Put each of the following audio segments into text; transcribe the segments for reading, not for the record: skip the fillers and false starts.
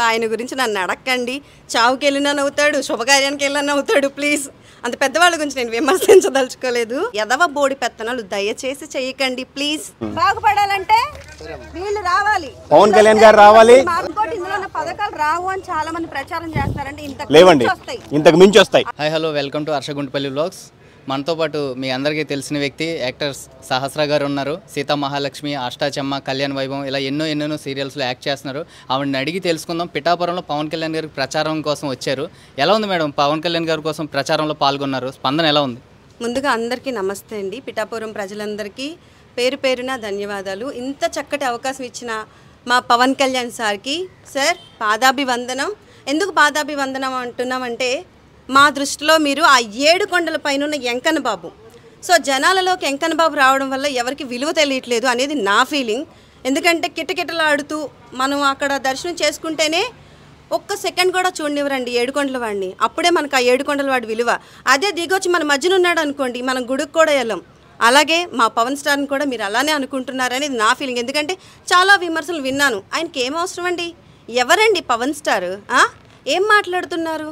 ఆయన గురించి నన్ను అడక్కండి. చావుకెళ్ళినా నవ్వుతాడు, శుభకార్యానికి వెళ్ళినా నవ్వుతాడు. ప్లీజ్, అంత పెద్దవాళ్ళ గురించి నేను విమర్శించదలుచుకోలేదు. ఎదవ బోడి పెత్తనాలు దయచేసి చేయకండి ప్లీజ్. బాగుపడాలంటే వీళ్ళు రావాలి, పవన్ కళ్యాణ్ గారు రావాలి. ఇందులో పథకాలు రావు అని చాలా మంది ప్రచారం చేస్తారంటే ఇంతకు మించి వస్తాయి. Hi hello, welcome to Harshaguntapalli vlogs. మనతో పాటు మీ అందరికీ తెలిసిన వ్యక్తి యాక్టర్స్ సహస్ర గారు ఉన్నారు. సీతా మహాలక్ష్మి, అష్టాచమ్మ, కళ్యాణ్ వైభవం ఇలా ఎన్నో సీరియల్స్లో యాక్ట్ చేస్తున్నారు. ఆవిడని అడిగి తెలుసుకుందాం. పిఠాపురంలో పవన్ కళ్యాణ్ గారికి ప్రచారం కోసం వచ్చారు. ఎలా ఉంది మేడం? పవన్ కళ్యాణ్ గారి కోసం ప్రచారంలో పాల్గొన్నారు, స్పందన ఎలా ఉంది? ముందుగా అందరికీ నమస్తే అండి. పిఠాపురం ప్రజలందరికీ పేరు పేరున ధన్యవాదాలు. ఇంత చక్కటి అవకాశం ఇచ్చిన మా పవన్ కళ్యాణ్ సార్కి సార్ పాదాభివందనం. ఎందుకు పాదాభివందనం అంటున్నామంటే, మా దృష్టిలో మీరు ఆ 7 కొండల పైన ఉన్న వెంకన్న బాబు. సో జనాలలోకి వెంకన్న బాబు రావడం వల్ల ఎవరికి విలువ తెలియట్లేదు అనేది నా ఫీలింగ్. ఎందుకంటే కిటకిటలాడుతూ మనం అక్కడ దర్శనం చేసుకుంటేనే ఒక్క సెకండ్ కూడా చూడనివ్వరండి 7 కొండల వాడిని. అప్పుడే మనకు ఆ 7 కొండల వాడి విలువ. అదే దిగొచ్చి మన మధ్యన ఉన్నాడు అనుకోండి, మనం గుడికి కూడా వెళ్ళాం. అలాగే మా పవన్ స్టార్ని కూడా మీరు అలానే అనుకుంటున్నారనేది నా ఫీలింగ్. ఎందుకంటే చాలా విమర్శలు విన్నాను. ఆయనకి ఏం అవసరం అండి? ఎవరండి పవన్ స్టార్? ఏం మాట్లాడుతున్నారు?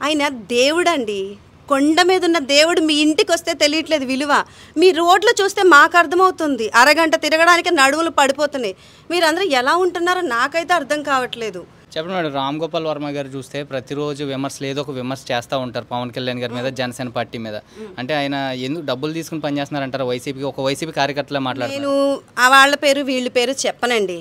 ఆయన దేవుడు అండి, కొండ మీద ఉన్న దేవుడు. మీ ఇంటికి వస్తే తెలియట్లేదు విలువ. మీ రోడ్లు చూస్తే మాకు అర్థమవుతుంది. అరగంట తిరగడానికి నడువులు పడిపోతున్నాయి. మీరందరూ ఎలా ఉంటున్నారో నాకైతే అర్థం కావట్లేదు. చెప్పండి మేడం, రామ్ గోపాల్ వర్మ గారు చూస్తే ప్రతిరోజు విమర్శలు ఏదో ఒక విమర్శ చేస్తూ ఉంటారు పవన్ కళ్యాణ్ గారి మీద, జనసేన పార్టీ మీద. అంటే ఆయన ఎందుకు డబ్బులు తీసుకుని పనిచేస్తున్నారంటారు వైసీపీకి? ఒక వైసీపీ కార్యకర్తలా మాట్లాడారు. నేను వాళ్ళ పేరు వీళ్ళ పేరు చెప్పనండి.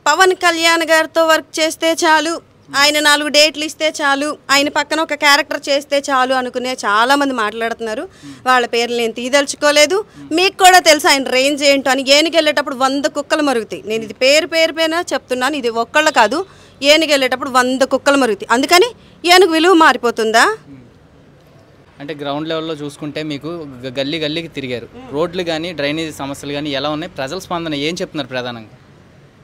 పవన్ కళ్యాణ్ గారితో వర్క్ చేస్తే చాలు, ఆయన 4 డేట్లు ఇస్తే చాలు, ఆయన పక్కన ఒక క్యారెక్టర్ చేస్తే చాలు అనుకునే చాలామంది మాట్లాడుతున్నారు. వాళ్ళ పేర్లు నేను తీదలుచుకోలేదు. మీకు కూడా తెలుసు ఆయన రేంజ్ ఏంటో అని. ఏనుగు వెళ్ళేటప్పుడు 100 కుక్కలు మరుగుతాయి. నేను ఇది పేరు పైన చెప్తున్నాను, ఇది ఒక్కళ్ళు కాదు. ఏనుగు వెళ్ళేటప్పుడు 100 కుక్కలు మరుగుతాయి. అందుకని ఏనుగు విలువ మారిపోతుందా? అంటే గ్రౌండ్ లెవెల్లో చూసుకుంటే మీకు గల్లీకి తిరిగారు. రోడ్లు కానీ డ్రైనేజీ సమస్యలు కానీ ఎలా ఉన్నాయి? ప్రజల స్పందన ఏం చెప్తున్నారు? ప్రధానంగా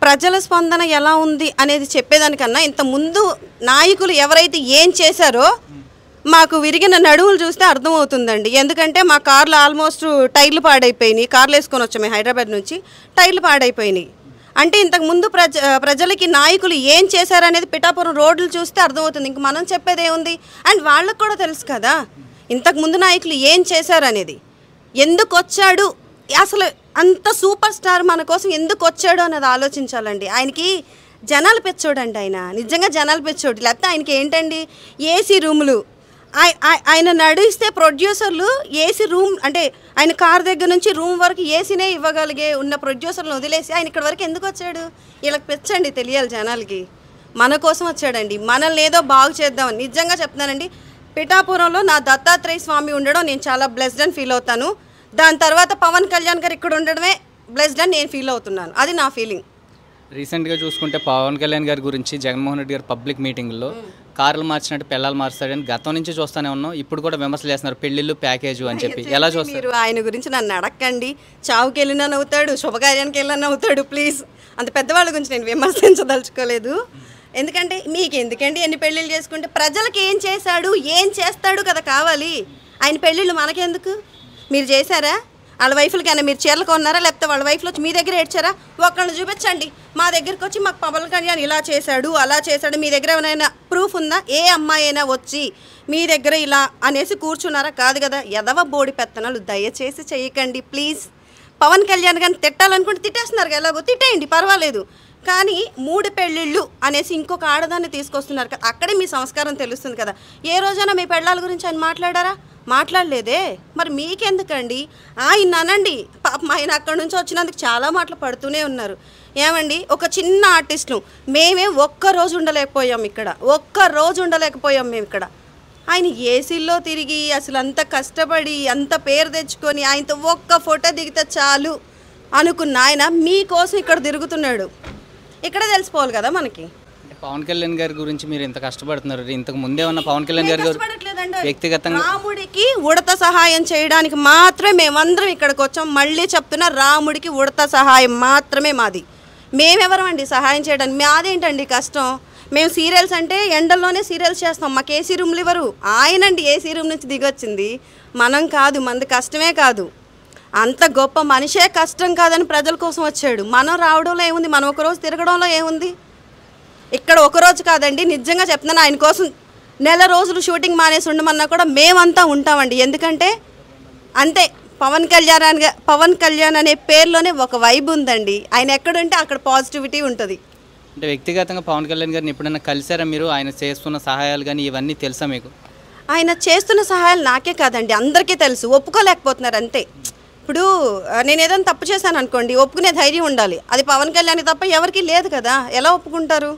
ప్రజల స్పందన ఎలా ఉంది అనేది చెప్పేదానికన్నా, ఇంత ముందు నాయకులు ఎవరైతే ఏం చేశారో మాకు విరిగిన నడువులు చూస్తే అర్థమవుతుందండి. ఎందుకంటే మా కార్లు ఆల్మోస్ట్ టైర్లు పాడైపోయినాయి. కార్లు వేసుకొని వచ్చాము హైదరాబాద్ నుంచి, టైర్లు పాడైపోయినాయి. అంటే ఇంతకుముందు ప్రజలకి నాయకులు ఏం చేశారనేది పిఠాపురం రోడ్లు చూస్తే అర్థమవుతుంది. ఇంక మనం చెప్పేది ఏముంది? అండ్ వాళ్ళకు కూడా తెలుసు కదా ఇంతకుముందు నాయకులు ఏం చేశారనేది. ఎందుకు వచ్చాడు, అసలు అంత సూపర్ స్టార్ మన కోసం ఎందుకు వచ్చాడు అన్నది ఆలోచించాలండి. ఆయనకి జనాలు పెచ్చోడండి, ఆయన నిజంగా జనాలు పెచ్చోడు. లేకపోతే ఆయనకి ఏంటండి ఏసీ రూములు. ఆయన నడిస్తే ప్రొడ్యూసర్లు ఏసీ రూమ్, అంటే ఆయన కార్ దగ్గర నుంచి రూమ్ వరకు ఏసీనే ఇవ్వగలిగే ఉన్న ప్రొడ్యూసర్లను వదిలేసి ఆయన ఇక్కడ వరకు ఎందుకు వచ్చాడు? వీళ్ళకి పెచ్చండి, తెలియాలి జనాలకి. మన కోసం వచ్చాడండి, మనల్ని ఏదో బాగు చేద్దామని. నిజంగా చెప్తున్నానండి, పిఠాపురంలో నా దత్తాత్రేయ స్వామి ఉండడం నేను చాలా బ్లెస్డ్ అని ఫీల్ అవుతాను. దాని తర్వాత పవన్ కళ్యాణ్ గారు ఇక్కడ ఉండడమే బ్లెస్డ్ అని నేను ఫీల్ అవుతున్నాను. అది నా ఫీలింగ్. రీసెంట్గా చూసుకుంటే పవన్ కళ్యాణ్ గారి గురించి జగన్మోహన్ రెడ్డి గారు పబ్లిక్ మీటింగ్లో కార్లు మార్చినట్టు పిల్లలు మారుస్తాడని గతం నుంచి చూస్తూనే ఉన్నాం. ఇప్పుడు కూడా విమర్శలు చేస్తున్నారు, పెళ్లిళ్ళు ప్యాకేజు అని చెప్పి. ఎలా చూస్తారు? మీరు ఆయన గురించి నన్ను అడక్కండి. చావుకెళ్ళినా నవ్వుతాడు, శుభకార్యానికి వెళ్ళినా నవ్వుతాడు. ప్లీజ్, అంత పెద్దవాళ్ళ గురించి నేను విమర్శించదలుచుకోలేదు. ఎందుకంటే మీకు ఎందుకండి ఎన్ని పెళ్ళిళ్ళు చేసుకుంటే? ప్రజలకు ఏం చేశాడు, ఏం చేస్తాడు కదా కావాలి. ఆయన పెళ్ళిళ్ళు మనకెందుకు? మీరు చేశారా? వాళ్ళ వైఫ్లకైనా మీరు చీరలు కొన్నారా? లేకపోతే వాళ్ళ వైఫ్లు వచ్చి మీ దగ్గర ఏడ్చారా? ఒక్కళ్ళు చూపించండి. మా దగ్గరికి వచ్చి మాకు పవన్ కళ్యాణ్ ఇలా చేశాడు అలా చేశాడు, మీ దగ్గర ఏమైనా ప్రూఫ్ ఉందా? ఏ అమ్మాయి అయినా వచ్చి మీ దగ్గర ఇలా అనేసి కూర్చున్నారా? కాదు కదా. ఎదవ బోడి పెత్తనాలు దయచేసి చేయకండి ప్లీజ్. పవన్ కళ్యాణ్ గారిని తిట్టాలనుకుంటే తిట్టేస్తున్నారు, ఎలాగో తిట్టేయండి, పర్వాలేదు. కానీ 3 పెళ్ళిళ్ళు అనేసి ఇంకొక ఆడదాన్ని తీసుకొస్తున్నారు కదా, అక్కడే మీ సంస్కారం తెలుస్తుంది కదా. ఏ రోజైనా మీ పెళ్ళాల గురించి ఆయన మాట్లాడారా? మాట్లాడలేదే. మరి మీకెందుకండి? ఆయన అనండి. పాపం ఆయన అక్కడి నుంచి వచ్చినందుకు చాలా మాటలు పడుతూనే ఉన్నారు. ఏమండి, ఒక చిన్న ఆర్టిస్టులు మేమే ఒక్కరోజు ఉండలేకపోయాం ఇక్కడ, ఒక్కరోజు ఉండలేకపోయాం మేము ఇక్కడ. ఆయన ఏసీల్లో తిరిగి అసలు అంత కష్టపడి అంత పేరు తెచ్చుకొని ఆయనతో ఒక్క ఫోటో దిగితే చాలు అనుకున్న ఆయన మీకోసం ఇక్కడ తిరుగుతున్నాడు. ఇక్కడ తెలిసిపోవాలి కదా మనకి. పవన్ కళ్యాణ్ గారి గురించి మీరు ఇంత కష్టపడుతున్నారు, ఇంతకు ముందే ఉన్న పవన్ కళ్యాణ్ గారి వ్యక్తిగతంగా రాముడికి ఉడత సహాయం చేయడానికి మాత్రమే మేమందరం ఇక్కడికి వచ్చాం. మళ్ళీ చెప్తున్నా, రాముడికి ఉడత సహాయం మాత్రమే మాది. మేమెవరం అండి సహాయం చేయడానికి? మాదేంటండి కష్టం? మేము సీరియల్స్ అంటే ఎండల్లోనే సీరియల్స్ చేస్తాం, మాకు ఏసీ రూమ్లు ఇవ్వరు. ఆయనండి ఏసీ రూమ్ నుంచి దిగొచ్చింది, మనం కాదు. మనది కష్టమే కాదు, అంత గొప్ప మనిషే కష్టం కాదని ప్రజల కోసం వచ్చాడు. మనం రావడంలో ఏముంది? మనం ఒకరోజు తిరగడంలో ఏముంది? ఇక్కడ ఒకరోజు కాదండి, నిజంగా చెప్తున్నాను, ఆయన కోసం నెల రోజులు షూటింగ్ మానేసి ఉండమన్నా కూడా మేమంతా ఉంటామండి. ఎందుకంటే అంతే, పవన్ కళ్యాణ్ అనే పేరులోనే ఒక వైబ్ ఉందండి. ఆయన ఎక్కడుంటే అక్కడ పాజిటివిటీ ఉంటుంది. అంటే వ్యక్తిగతంగా పవన్ కళ్యాణ్ గారిని ఎప్పుడైనా కలిసారా మీరు? ఆయన చేస్తున్న సహాయాలు కానీ ఇవన్నీ తెలుసా మీకు? ఆయన చేస్తున్న సహాయాలు నాకే కాదండి, అందరికీ తెలుసు, ఒప్పుకోలేకపోతున్నారు అంతే. ఇప్పుడు నేను ఏదైనా తప్పు చేశాను అనుకోండి, ఒప్పుకునే ధైర్యం ఉండాలి. అది పవన్ కళ్యాణ్ తప్ప ఎవరికి లేదు కదా, ఎలా ఒప్పుకుంటారు?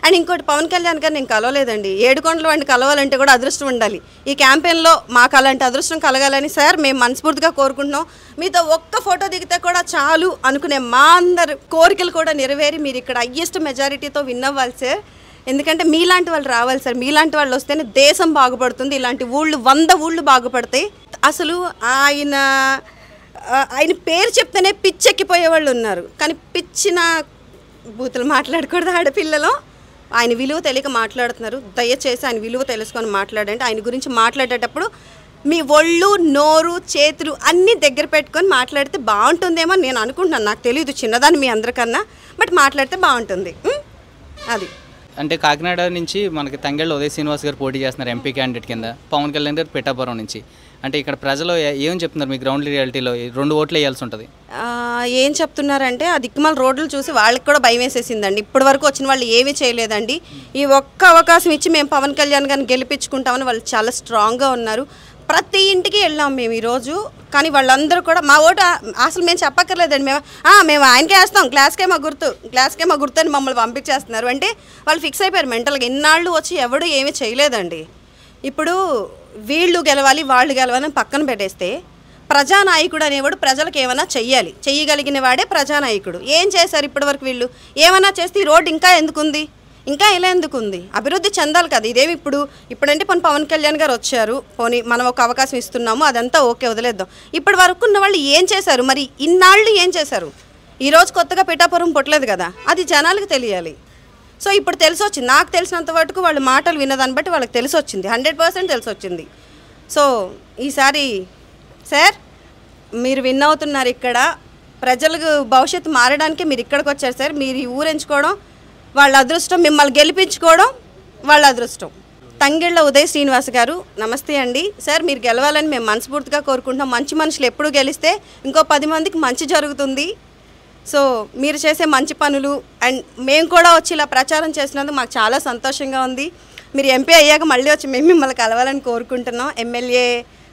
అండ్ ఇంకోటి, పవన్ కళ్యాణ్ గారు నేను కలవలేదండి. ఏడుకొండల వాడిని కలవాలంటే కూడా అదృష్టం ఉండాలి. ఈ క్యాంపెయిన్లో మాకు అలాంటి అదృష్టం కలగాలని సార్ మేము మనస్ఫూర్తిగా కోరుకుంటున్నాం. మీతో ఒక్క ఫోటో దిగితే కూడా చాలు అనుకునే మా అందరి కోరికలు కూడా నెరవేరి మీరు ఇక్కడ హయ్యెస్ట్ మెజారిటీతో విన్ అవ్వాలి సార్. ఎందుకంటే మీలాంటి వాళ్ళు రావాలి సార్. మీలాంటి వాళ్ళు వస్తేనే దేశం బాగుపడుతుంది. ఇలాంటి ఊళ్ళు 100 ఊళ్ళు బాగుపడతాయి. అసలు ఆయన పేరు చెప్తేనే పిచ్చెక్కిపోయే వాళ్ళు ఉన్నారు. కానీ పిచ్చిన బూతులు మాట్లాడకూడదు ఆడపిల్లలో. ఆయన విలువ తెలియక మాట్లాడుతున్నారు. దయచేసి ఆయన విలువ తెలుసుకొని మాట్లాడండి. ఆయన గురించి మాట్లాడేటప్పుడు మీ ఒళ్ళు, నోరు, చేతులు అన్నీ దగ్గర పెట్టుకొని మాట్లాడితే బాగుంటుందేమో నేను అనుకుంటున్నాను. నాకు తెలియదు, చిన్నదాన్ని మీ అందరికన్నా, బట్ మాట్లాడితే బాగుంటుంది. అది అంటే కాకినాడ నుంచి మనకి తంగెళ్ళ ఉదయ్ శ్రీనివాస్ గారు పోటీ చేస్తున్నారు ఎంపీ క్యాండిడేట్ కింద, పవన్ కళ్యాణ్ గారు పిఠాపురం నుంచి. అంటే ఇక్కడ ప్రజలు ఏం చెప్తున్నారు మీ గ్రౌండ్ రియాలిటీలో? 2 ఓట్లు వేయాల్సి ఉంటుంది. ఏం చెప్తున్నారంటే ఆ దిక్కుమాల రోడ్లు చూసి వాళ్ళకి కూడా భయం వేసేసిందండి. ఇప్పటి వరకు వచ్చిన వాళ్ళు ఏమీ చేయలేదండి. ఈ ఒక్క అవకాశం ఇచ్చి మేము పవన్ కళ్యాణ్ గారిని గెలిపించుకుంటామని వాళ్ళు చాలా స్ట్రాంగ్గా ఉన్నారు. ప్రతి ఇంటికి వెళ్ళాం మేము ఈరోజు. కానీ వాళ్ళందరూ కూడా మా ఓటు అసలు మేము చెప్పక్కర్లేదండి, మేము ఆయనకే వేస్తాం, గ్లాస్కే మా గుర్తు అని మమ్మల్ని పంపించేస్తున్నారు. అంటే వాళ్ళు ఫిక్స్ అయిపోయారు మెంటల్గా. ఇన్నాళ్ళు వచ్చి ఎవడు ఏమీ చేయలేదండి. ఇప్పుడు వీళ్ళు గెలవాలి వాళ్ళు గెలవాలని పక్కన పెట్టేస్తే ప్రజానాయకుడు అనేవాడు ప్రజలకు ఏమైనా చెయ్యగలిగిన వాడే ప్రజానాయకుడు. ఏం చేశారు ఇప్పటివరకు? వీళ్ళు ఏమైనా చేస్తే ఈ రోడ్డు ఇంకా ఎందుకుంది, ఇంకా ఇలా ఎందుకుంది? అభివృద్ధి చెందాలి కదా. ఇదేమి ఇప్పుడంటే పవన్ కళ్యాణ్ గారు వచ్చారు, పోనీ మనం ఒక అవకాశం ఇస్తున్నాము, అదంతా ఓకే, వదిలేద్దాం. ఇప్పటి వరకు ఉన్న వాళ్ళు ఏం చేశారు మరి? ఇన్నాళ్ళు ఏం చేశారు? ఈరోజు కొత్తగా పిఠాపురం పుట్టలేదు కదా, అది జనాలకు తెలియాలి. సో ఇప్పుడు తెలిసి వచ్చింది. నాకు తెలిసినంత వరకు వాళ్ళ మాటలు విన్నదాన్ని బట్టి వాళ్ళకి తెలిసి వచ్చింది, 100% తెలిసి వచ్చింది. సో ఈసారి సార్ మీరు విన్ అవుతున్నారు. ఇక్కడ ప్రజలకు భవిష్యత్తు మారడానికే మీరు ఇక్కడికి వచ్చారు సార్. మీరు ఈ ఊరు ఎంచుకోవడం వాళ్ళ అదృష్టం, మిమ్మల్ని గెలిపించుకోవడం వాళ్ళ అదృష్టం. తంగెళ్ళ ఉదయ్ శ్రీనివాస్ గారు నమస్తే అండి. సార్ మీరు గెలవాలని మేము మనస్ఫూర్తిగా కోరుకుంటున్నాం. మంచి మనుషులు ఎప్పుడు గెలిస్తే ఇంకో 10 మందికి మంచి జరుగుతుంది. సో మీరు చేసే మంచి పనులు అండ్ మేము కూడా వచ్చి ఇలా ప్రచారం చేసినందుకు మాకు చాలా సంతోషంగా ఉంది. మీరు ఎంపీ అయ్యాక మళ్ళీ వచ్చి మేము మిమ్మల్ని కలవాలని కోరుకుంటున్నాం. ఎమ్మెల్యే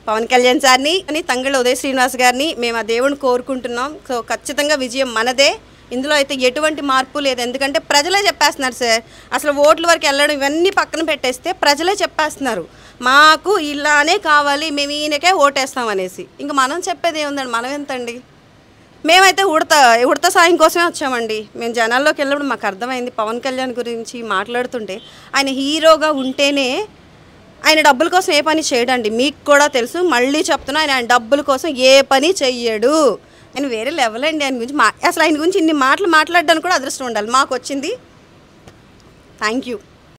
పవన్ కళ్యాణ్ సార్ని అని తంగెళ్ళ ఉదయ్ శ్రీనివాస్ గారిని మేము ఆ దేవుడిని కోరుకుంటున్నాం. సో ఖచ్చితంగా విజయం మనదే. ఇందులో అయితే ఎటువంటి మార్పు లేదు. ఎందుకంటే ప్రజలే చెప్పేస్తున్నారు సార్. అసలు ఓట్ల వరకు వెళ్ళడం ఇవన్నీ పక్కన పెట్టేస్తే ప్రజలే చెప్పేస్తున్నారు మాకు ఇలానే కావాలి, మేము ఈయనకే ఓటేస్తాం అనేసి. ఇంకా మనం చెప్పేది ఏముందండి, మనం ఎంతండి. మేమైతే ఉడత సాయం కోసమే వచ్చామండి. మేము జనాల్లోకి వెళ్ళినప్పుడు మాకు అర్థమైంది పవన్ కళ్యాణ్ గురించి మాట్లాడుతుంటే ఆయన హీరోగా ఉంటేనే ఆయన డబ్బుల కోసం ఏ పని చేయడండి. మీకు కూడా తెలుసు, మళ్ళీ చెప్తున్నా, ఆయన డబ్బుల కోసం ఏ పని చెయ్యడు. ఆయన వేరే లెవెల్ అండి. ఆయన గురించి అసలు ఆయన గురించి ఇన్ని మాటలు మాట్లాడడానికి కూడా అదృష్టం ఉండాలి. మాకు వచ్చింది. Thank you.